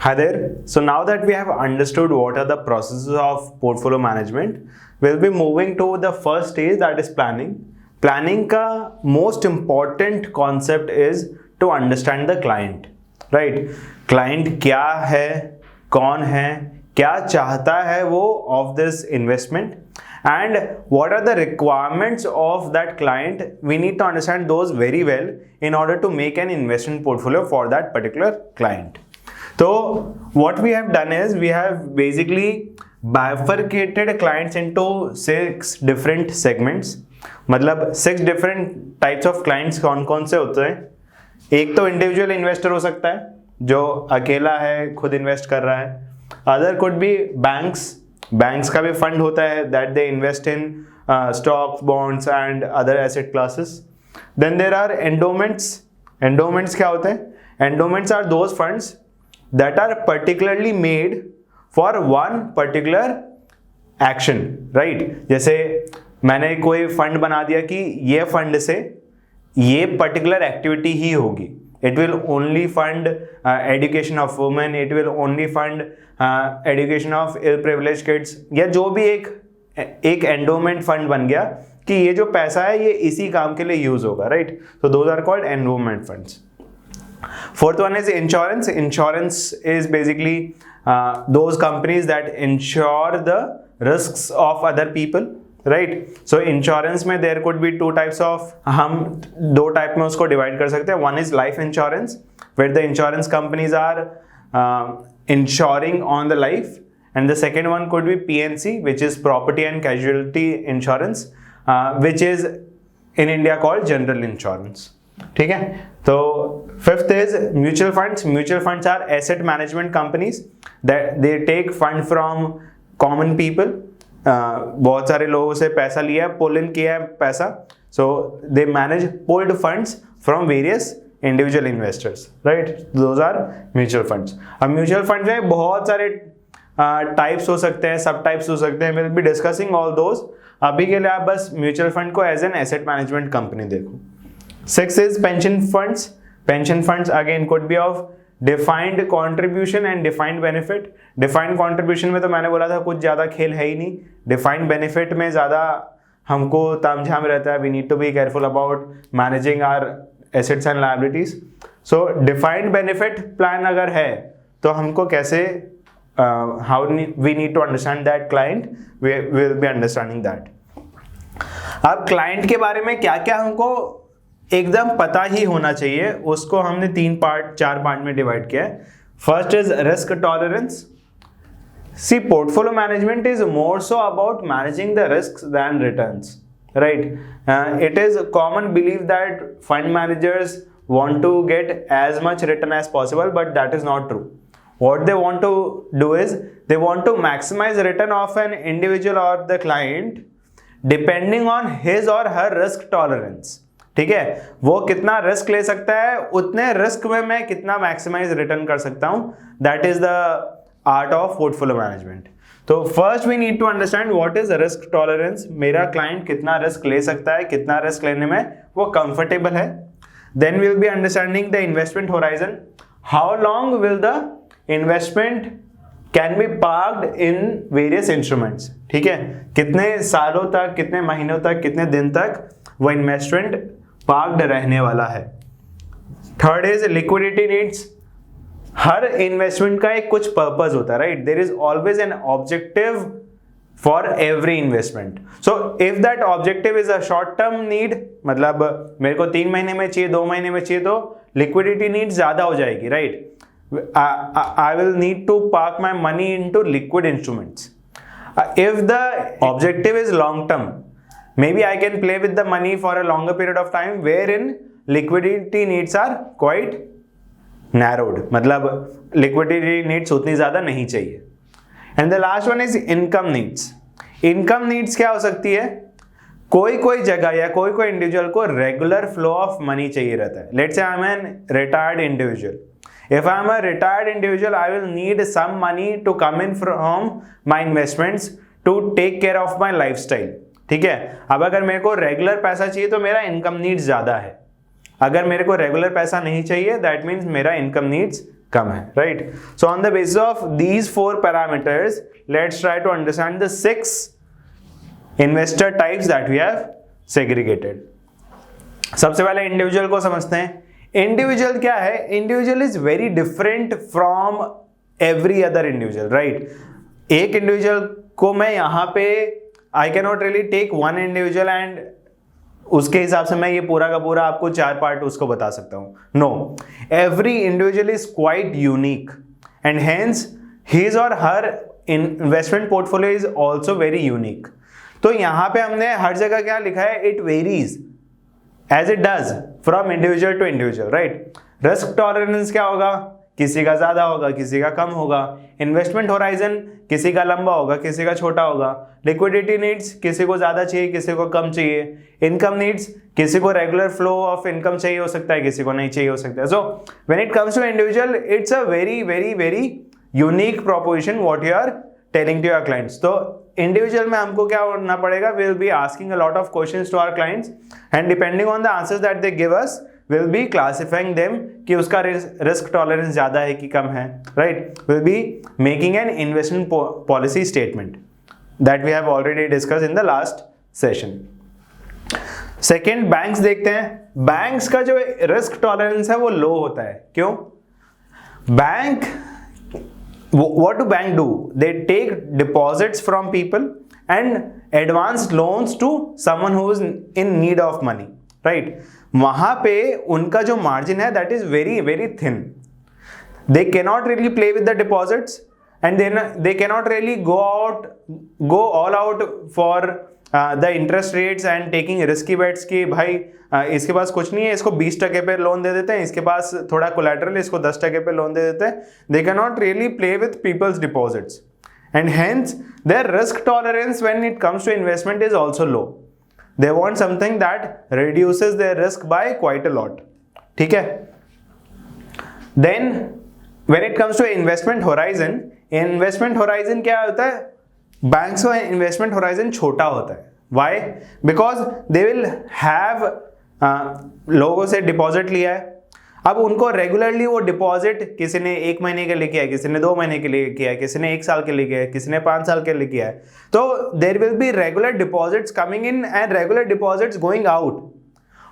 Hi there. So now that we have understood what are the processes of portfolio management, we'll be moving to the first stage, that is planning. Planning का most important concept is to understand the client, right? Client क्या है, कौन है, क्या चाहता है वो of this investment, and what are the requirements of that client. We need to understand those very well in order to make an investment portfolio for that particular client. So what we have done is we have basically bifurcated clients into 6 different segments. मतलब 6 different types of clients कौन कौन से होते हैं. एक तो individual investor हो सकता है जो अकेला है, खुद इन्वेस्ट कर रहा है. अदर कुड बी बैंक्स का भी फंड होता है that they invest in stocks, bonds and other asset classes. Then there are endowments क्या होते हैं? Endowments are those funds that are particularly made for one particular action, right? जैसे मैंने कोई फंड बना दिया कि ये फंड से ये particular activity ही होगी. It will only fund education of women, it will only fund education of ill privileged kids, या जो भी एक endowment fund बन गया कि ये जो पैसा है ये इसी काम के लिए यूज होगा, right? So those are called endowment funds. Fourth one is insurance. Insurance is basically those companies that insure the risks of other people, right? So insurance में there could be 2 types of, हम 2 type में उसको divide कर सकते हैं. One is life insurance, where the insurance companies are insuring on the life, and the second one could be PNC, which is property and casualty insurance, which is in India called general insurance. ठीक है. तो fifth is mutual funds. Mutual funds are asset management companies that they take fund from common people. बहुत सारे लोगों से पैसा लिया है, पुल इन किया है पैसा, so they manage pooled funds from various individual investors, right? Those are mutual funds. अब म्यूचुअल फंड्स में बहुत सारे टाइप्स हो सकते हैं, सब टाइप्स हो सकते हैं. Will be discussing all those. अभी के लिए आप बस म्यूचुअल फंड को as an asset management company देखो. 6 is pension funds. Pension funds again could be of defined contribution and defined benefit. Defined contribution में तो मैंने बोला था कुछ ज़्यादा खेल है ही नहीं. Defined benefit में ज़्यादा हमको तामझाम रहता है. We need to be careful about managing our assets and liabilities. So defined benefit plan अगर है तो हमको कैसे how we need to understand that client, we will be understanding that. अब client के बारे में क्या क्या हमको एकदम पता ही होना चाहिए, उसको हमने 4 पार्ट में डिवाइड किया है. First is risk tolerance. See portfolio management is more so about managing the risk than returns, right? It is common believe that fund managers want to get as much return as possible, but that is not true. What they want to do is they want to maximize return of an individual or the client depending on his or her risk tolerance. ठीक है, वो कितना risk ले सकता है, उतने risk में मैं कितना मैक्सिमाइज रिटर्न कर सकता हूं. That is the art of portfolio management. तो first we need to understand what is risk tolerance. मेरा क्लाइंट कितना रिस्क ले सकता है, कितना रिस्क लेने में वो कंफर्टेबल है. Then we will be understanding the investment horizon. How long will the investment can be parked in various instruments. ठीक है, कितने सालों तक, कितने महीनों तक, कितने दिन तक वो इन्वेस्टमेंट पार्क्ड रहने वाला है. Third is liquidity needs. हर इन्वेस्टमेंट का एक कुछ पर्पस होता है, right? There is always an objective for every investment. So if that objective is a short term need, मतलब मेरे को 3 महीने में चाहिए, 2 महीने में चाहिए, तो लिक्विडिटी नीड ज्यादा हो जाएगी, right? I will need to park my money into liquid instruments. If the objective is long term, maybe I can play with the money for a longer period of time wherein liquidity needs are quite narrowed. मतलब liquidity needs उतनी ज़्यादा नहीं चाहिए. And the last one is income needs. Income needs क्या हो सकती है? कोई जगह या कोई इंडिविजुअल को regular flow of money चाहिए रहता है. Let's say I'm an retired individual. If I'm a retired individual, I will need some money to come in from my investments to take care of my lifestyle. ठीक है. अब अगर मेरे को regular पैसा चाहिए तो मेरा इनकम नीड्स ज्यादा है. अगर मेरे को रेगुलर पैसा नहीं चाहिए, दैट मीन्स मेरा इनकम नीड्स कम है, right? So on the basis of these 4 parameters, let's try to understand the 6 investor types that we have segregated. सबसे पहले इंडिविजुअल को समझते हैं. इंडिविजुअल क्या है? Individual is very different from every other individual, right? एक इंडिविजुअल को मैं यहाँ पे I can not really take one individual and उसके हिसाब से मैं ये पूरा का पूरा आपको 4 पार्ट उसको बता सकता हूँ. No, every individual is quite unique and hence his और हर investment portfolio is also very unique. तो यहाँ पे हमने हर जगह क्या लिखा है? It varies as it does from individual to individual, right? Risk tolerance क्या होगा? किसी का ज्यादा होगा, किसी का कम होगा. इन्वेस्टमेंट होराइजन किसी का लंबा होगा, किसी का छोटा होगा. लिक्विडिटी नीड्स किसी को ज्यादा चाहिए, किसी को कम चाहिए. इनकम नीड्स किसी को रेगुलर फ्लो ऑफ इनकम चाहिए हो सकता है, किसी को नहीं चाहिए हो सकता है. So when it comes to individual, it's a very very very unique proposition what you are telling to your clients. तो इंडिविजुअल में हमको क्या करना पड़ेगा? We will be asking a lot of questions to our clients and depending on the answers that they give us, will be classifying them कि उसका risk tolerance ज्यादा है कि कम है, right? Will be making an investment policy statement that we have already discuss in the last session. Second, banks देखते हैं. Banks का जो रिस्क टॉलरेंस है वो लो होता है. क्यों? Bank, what do bank do? They take deposits from people and advance loans to someone who is in need of money, right? वहां पे उनका जो मार्जिन है that is very very thin. They cannot really play with the deposits and then they cannot really go all out for the interest rates and taking risky bets कि भाई इसके पास कुछ नहीं है, इसको 20% पे लोन दे देते हैं, इसके पास थोड़ा कोलैटरल, इसको 10% पे लोन दे देते हैं. They cannot really play with people's deposits and hence their risk tolerance when it comes to investment is also low. They want something that reduces their risk by quite a lot. ठीक है? Then when it comes to investment horizon क्या होता है? Banks का investment horizon छोटा होता है. Why? Because they will have लोगों से डिपॉजिट लिया है. अब उनको रेगुलरली वो डिपॉजिट किसी ने 1 महीने के लिए किया है, किसी ने 2 महीने के लिए किया है, किसी ने 1 साल के लिए किया है, किसी ने 5 साल के लिए किया है. तो there will be regular deposits coming in and regular deposits going out.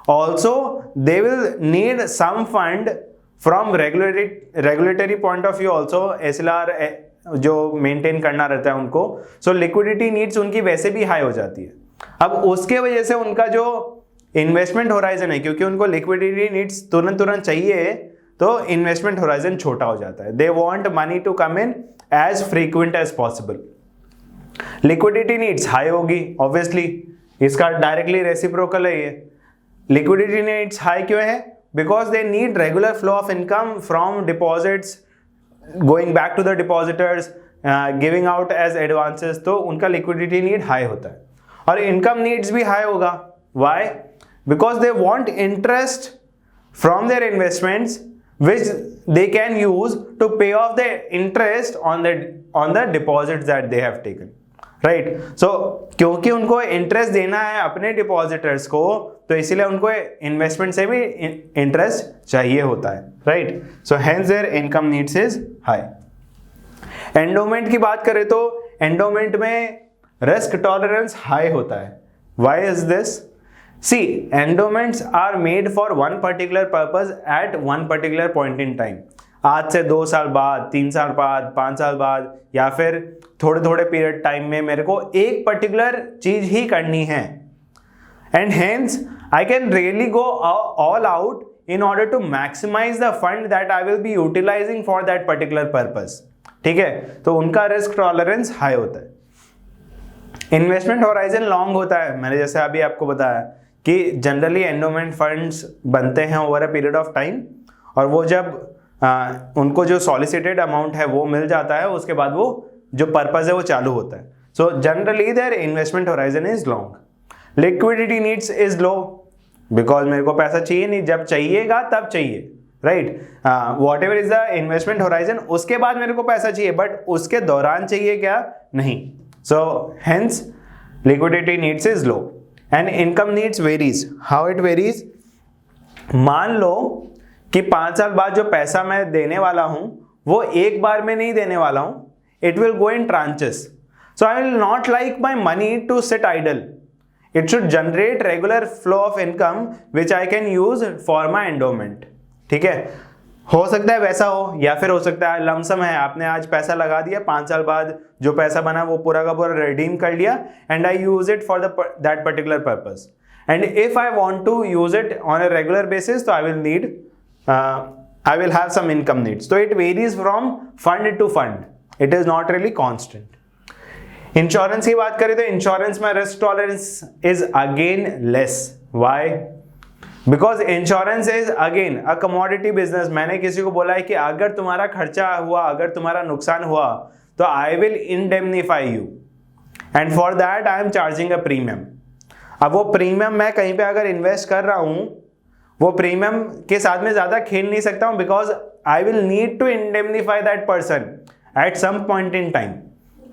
Also they will need some fund from regulatory point of view also. SLR जो मेंटेन करना रहता है उनको. सो लिक्विडिटी नीड्स उनकी वैसे भी हाई हो जाती है. अब उसके वजह से उनका जो इन्वेस्टमेंट होराइजन है, क्योंकि उनको लिक्विडिटी नीड्स तुरंत चाहिए, तो इन्वेस्टमेंट होराइजन छोटा हो जाता है. They want money to come in as frequent as possible. Liquidity needs high होगी ऑब्वियसली, इसका डायरेक्टली रेसिप्रोकल है ये. लिक्विडिटी नीड्स हाई क्यों है? Because they need regular flow of income from deposits going back to the depositors, giving out as advances. तो उनका liquidity need high होता है. और इनकम नीड्स भी हाई होगा. Why? Because they want interest from their investments which they can use to pay off the interest on the deposits that they have taken, right? So क्योंकि उनको interest देना है अपने डिपॉजिटर्स को, तो इसीलिए उनको इन्वेस्टमेंट से भी इंटरेस्ट चाहिए होता है, right? So hence their income needs is high. Endowment की बात करें तो एंडोमेंट में रिस्क टॉलरेंस हाई होता है. Why is this? See, endowments are made for one particular purpose at one particular point in time. आज से 2 साल बाद, 3 साल बाद, 5 साल बाद, या फिर थोड़े थोड़े पीरियड टाइम में मेरे को एक पर्टिकुलर चीज ही करनी है. And hence I can really go all out in order to maximize the fund that I will be utilizing for that particular purpose. ठीक है? तो उनका रिस्क टॉलरेंस हाई होता है. इन्वेस्टमेंट होराइजन लॉन्ग होता है. मैंने जैसे अभी आपको बताया कि जनरली एंडोमेंट फंड्स बनते हैं over a period of time, और वो जब उनको जो सॉलिसिटेड अमाउंट है वो मिल जाता है, उसके बाद वो जो पर्पज है वो चालू होता है. So generally their investment horizon is long. Liquidity needs is low, because मेरे को पैसा चाहिए नहीं, जब चाहिएगा तब चाहिए, right? What ever is the investment horizon, उसके बाद मेरे को पैसा चाहिए, बट उसके दौरान चाहिए क्या? नहीं. So hence liquidity needs is low. And income needs varies. How it varies? मान लो कि 5 साल बाद जो पैसा मैं देने वाला हूं वो एक बार में नहीं देने वाला हूं, it will go in tranches. So I will not like my money to sit idle. It should generate regular flow of income which I can use for my endowment. ठीक है, हो सकता है वैसा हो, या फिर हो सकता है लमसम है, आपने आज पैसा लगा दिया, 5 साल बाद जो पैसा बना वो पूरा का पूरा रिडीम कर लिया, and I use it for that particular purpose. And if I want to use it on a regular basis, so I will have some income needs. So it varies from fund to fund. It is not really constant. Insurance की बात करें तो insurance में risk tolerance is again less. Why? Because insurance is again a commodity business. मैंने किसी को बोला है कि अगर तुम्हारा खर्चा हुआ, अगर तुम्हारा नुकसान हुआ, तो I will indemnify you. And for that I am charging a premium. अब वो प्रीमियम मैं कहीं पे अगर इन्वेस्ट कर रहा हूं, वो प्रीमियम के साथ में ज्यादा खेल नहीं सकता हूं, because I will need to indemnify that person at some point in time,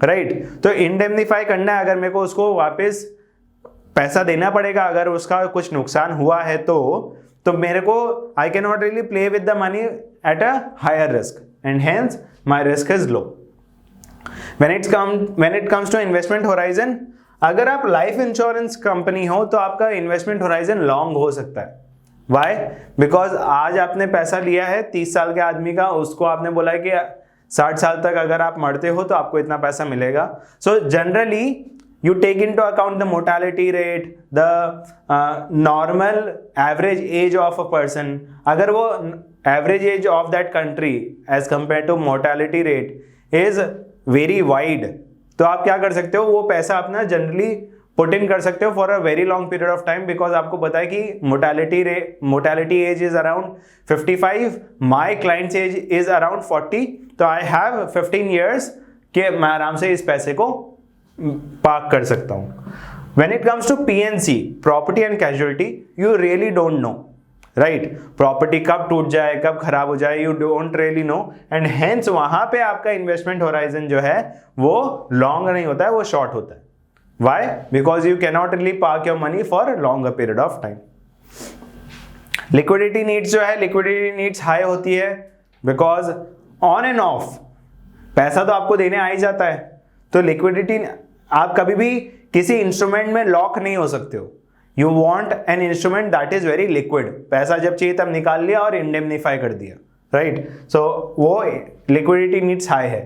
right. तो इंडेमनीफाई करना है, अगर मेरे को उसको वापस पैसा देना पड़ेगा अगर उसका कुछ नुकसान हुआ है, तो मेरे को I can not really play with the money at a higher risk, and hence my risk is low. When it comes to investment horizon, अगर आप लाइफ इंश्योरेंस कंपनी हो तो आपका इन्वेस्टमेंट होराइजन लॉन्ग हो सकता है. वाई? बिकॉज आज आपने पैसा लिया है 30 साल के आदमी का, उसको आपने बोला है कि 60 साल तक अगर आप मरते हो तो आपको इतना पैसा मिलेगा. So generally you take into account the mortality rate, the normal average age of a person. अगर वो average age of that country as compared to mortality rate is very wide, तो आप क्या कर सकते हो, वो पैसा अपना जनरली पुट इन कर सकते हो for a very long period of time, because आपको पता है कि mortality age is around 55, my clients age is around 40, तो आई हैव 15 ईयर्स के मैं आराम से इस पैसे को पार्क कर सकता हूं. When it comes to PNC, property and casualty, you really don't know, right? Property कब टूट जाए, कब खराब हो जाए, you don't really know, and hence वहां पे आपका investment horizon जो है वो long नहीं होता है, वो short होता है. Why? Because you cannot really park your money for a longer period of time. Liquidity needs जो है, liquidity needs high होती है, because on and off पैसा तो आपको देने आ ही जाता है, तो liquidity आप कभी भी किसी इंस्ट्रूमेंट में लॉक नहीं हो सकते हो. You want an instrument that is very liquid. पैसा जब चाहिए तब निकाल लिया और इंडेमनीफाई कर दिया, राइट. सो वो लिक्विडिटी नीड्स हाई है,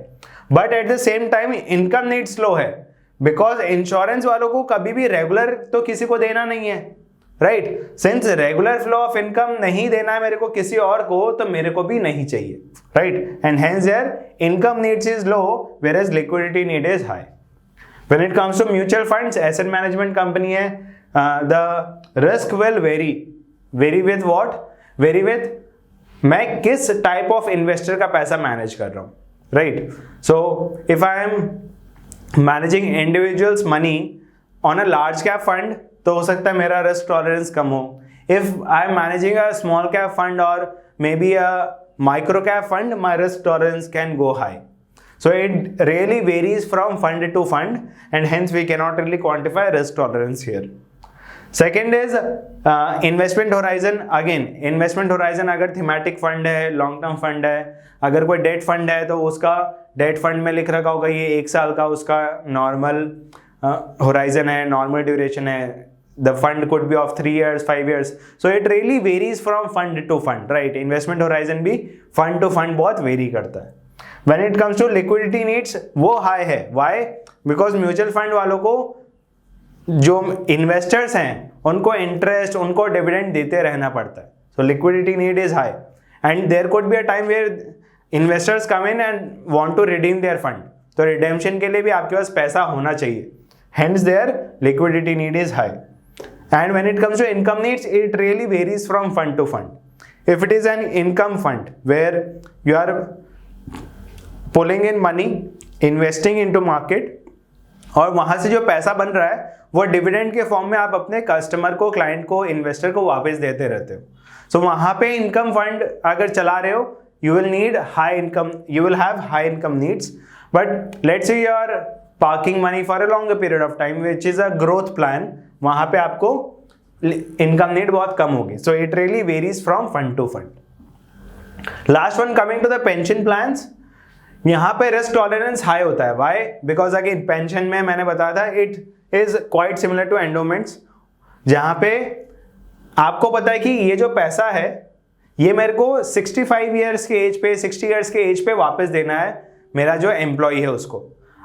but at the same time income needs low है, बिकॉज इंश्योरेंस वालों को कभी भी रेगुलर तो किसी को देना नहीं है, right. Since regular flow of income नहीं देना है मेरे को किसी और को, तो मेरे को भी नहीं चाहिए, right. And hence their income needs is low whereas liquidity need is high. When it comes to mutual funds, asset management company है, the risk will vary. Vary with what? Vary with मैं किस type of investor का पैसा manage कर रहा हूँ, right? So if I am managing individuals money on a large cap fund, तो हो सकता है मेरा risk tolerance कम हो. If I am managing a small cap fund or maybe a micro cap fund, my risk tolerance can go high. So it really varies from fund to fund, and hence we cannot really quantify risk tolerance here. Second is investment horizon. Again, investment horizon अगर thematic fund है, long term fund है, अगर कोई debt fund है तो उसका debt fund में लिख रखा होगा ये 1 साल का उसका normal horizon है, normal duration है. The fund could be of 3 years, 5 years. So it really varies from fund to fund, right? Investment horizon भी fund to fund बहुत vary करता है. When it comes to liquidity needs, वो high है. Why? Because mutual fund वालों को जो investors हैं उनको interest, उनको dividend देते रहना पड़ता है. So liquidity need is high, and there could be a time where investors come in and want to redeem their fund. तो redemption के लिए भी आपके पास पैसा होना चाहिए. Hence their liquidity need is high. And when it comes to income needs, it really varies from fund to fund. If it is an income fund where you are pulling in money, investing into market, और वहां से जो पैसा बन रहा है वो dividend के फॉर्म में आप अपने कस्टमर को, क्लाइंट को, इन्वेस्टर को वापस देते रहते हो. सो वहां पे इनकम फंड अगर चला रहे हो, you will need high income, you will have high income needs. But let's say you are parking money for a longer period of time which is a growth plan, वहां पे आपको income need बहुत कम होगी. So it really varies from fund to fund. Last one, coming to the pension plans. यहाँ पे risk tolerance high होता है. व्हाई? बिकॉज अगेन पेंशन में मैंने बताया था it is quite similar to endowments, जहाँ पे आपको पता है कि ये जो पैसा है ये मेरे को 65 ईयर्स के एज पे, 60 ईयर्स के एज पे वापस देना है मेरा जो एम्प्लॉय है उसको.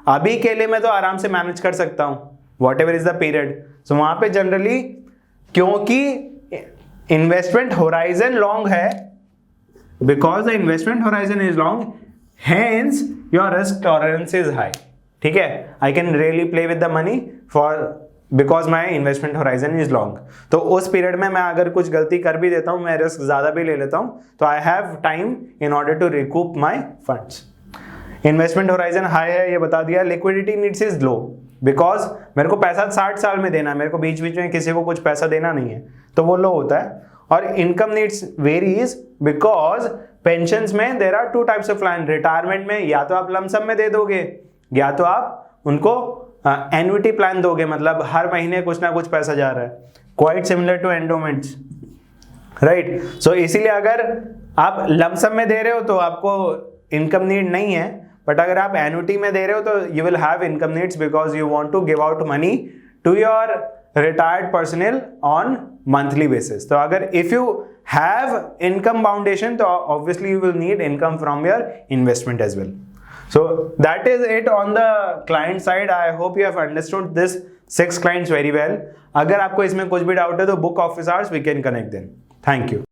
अभी के लिए मैं तो आराम से मैनेज कर सकता हूँ, whatever is the period. So वहाँ पे जनरली क्योंकि इन्वेस्टमेंट होराइजन लॉन्ग है, because the investment horizon is long, hence your risk tolerance is high. ठीक है, I can really play with the money for because my investment horizon is long. तो उस period में मैं अगर कुछ गलती कर भी देता हूँ, मैं रिस्क ज़्यादा भी ले लेता हूँ, तो I have time in order to recoup my funds. Investment horizon high है ये बता दिया. Liquidity needs is low because मेरे को पैसा 60 साल में देना है, मेरे को बीच बीच में किसी को कुछ पैसा देना नहीं है, तो वो लो होता है. और income needs varies because pensions में there are two types of plan. Retirement में या तो आप लमसम में दे दोगे या तो आप उनको एन्युटी प्लान दोगे, मतलब हर महीने कुछ ना कुछ पैसा जा रहा है. Quite similar to endowments, right. So इसीलिए अगर आप लमसम में दे रहे हो तो आपको इनकम नीड नहीं है, बट अगर आप एन्युटी में दे रहे हो तो you will have income needs because you want to give out money to your retired personnel on monthly basis. तो अगर if you have income foundation तो obviously you will need income from your investment as well. So that is it on the client side. I hope you have understood this 6 clients very well. अगर आपको इसमें कुछ भी doubt है तो book office hours we can connect then. Thank you.